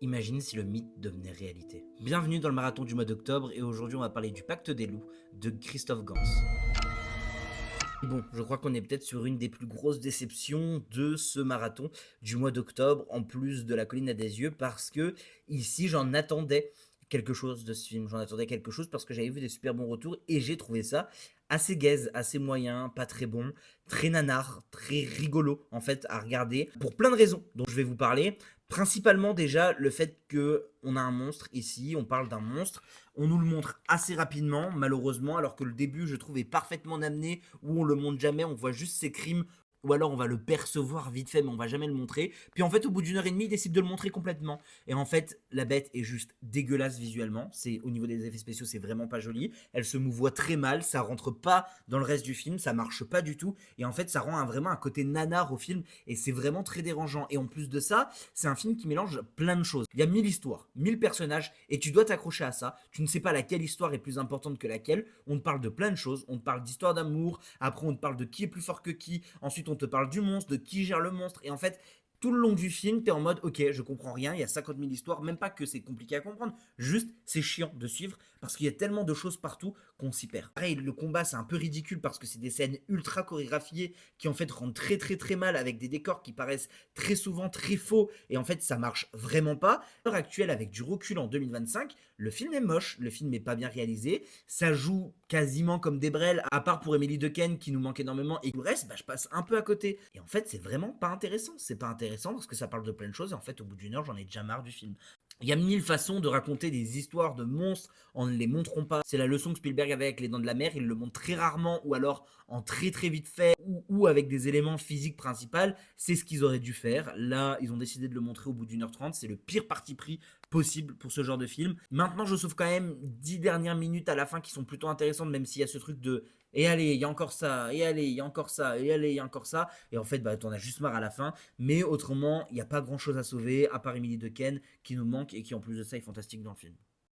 Imagine si le mythe devenait réalité. Bienvenue dans le marathon du mois d'octobre et aujourd'hui on va parler du Pacte des loups de Christophe Gans. Bon, je crois qu'on est peut-être sur une des plus grosses déceptions de ce marathon du mois d'octobre, en plus de La colline à des yeux, parce que ici j'en attendais quelque chose de ce film. J'en attendais quelque chose parce que j'avais vu des super bons retours et j'ai trouvé ça assez gaze, assez moyen, pas très bon, très nanar, très rigolo en fait à regarder pour plein de raisons dont je vais vous parler. Principalement déjà le fait que on a un monstre ici, on parle d'un monstre, on nous le montre assez rapidement malheureusement, alors que le début je trouve est parfaitement amené où on le montre jamais, on voit juste ses crimes ou alors on va le percevoir vite fait mais on va jamais le montrer. Puis en fait au bout d'une heure et demie il décide de le montrer complètement. Et en fait la bête est juste dégueulasse visuellement, c'est au niveau des effets spéciaux c'est vraiment pas joli, elle se mouvoie très mal, ça rentre pas dans le reste du film, ça marche pas du tout et en fait ça rend vraiment un côté nanar au film et c'est vraiment très dérangeant. Et en plus de ça c'est un film qui mélange plein de choses, il y a 1000 histoires, 1000 personnages et tu dois t'accrocher à ça, tu ne sais pas laquelle histoire est plus importante que laquelle, on te parle de plein de choses, on te parle d'histoire d'amour, après on te parle de qui est plus fort que qui, ensuite on te parle du monstre, de qui gère le monstre, et en fait tout le long du film, t'es en mode ok, je comprends rien, il y a 50 000 histoires, même pas que c'est compliqué à comprendre, juste c'est chiant de suivre parce qu'il y a tellement de choses partout qu'on s'y perd. Pareil, le combat c'est un peu ridicule parce que c'est des scènes ultra chorégraphiées qui en fait rendent très très très mal avec des décors qui paraissent très souvent très faux et en fait ça marche vraiment pas. À l'heure actuelle, avec du recul en 2025, le film est moche, le film est pas bien réalisé, ça joue quasiment comme des brels, à part pour Emily Dequesne qui nous manque énormément et tout le reste, bah, je passe un peu à côté. Et en fait, c'est vraiment pas intéressant. C'est pas intéressant parce que ça parle de plein de choses et en fait, au bout d'une heure, j'en ai déjà marre du film. Il y a 1000 façons de raconter des histoires de monstres en ne les montrant pas. C'est la leçon que Spielberg avait avec Les Dents de la Mer. Il le montre très rarement ou alors en très très vite fait ou avec des éléments physiques principaux. C'est ce qu'ils auraient dû faire. Là, ils ont décidé de le montrer au bout d'une heure 30. C'est le pire parti pris possible pour ce genre de film. Maintenant, je sauve quand même 10 dernières minutes à la fin qui sont plutôt intéressantes, même s'il y a ce truc de et allez, il y a encore ça, et allez, il y a encore ça, et allez, il y a encore ça. Et en fait, bah, t'en as juste marre à la fin. Mais autrement, il n'y a pas grand chose à sauver, à part Emily Dequesne, qui nous manque et qui, en plus de ça, est fantastique dans le film.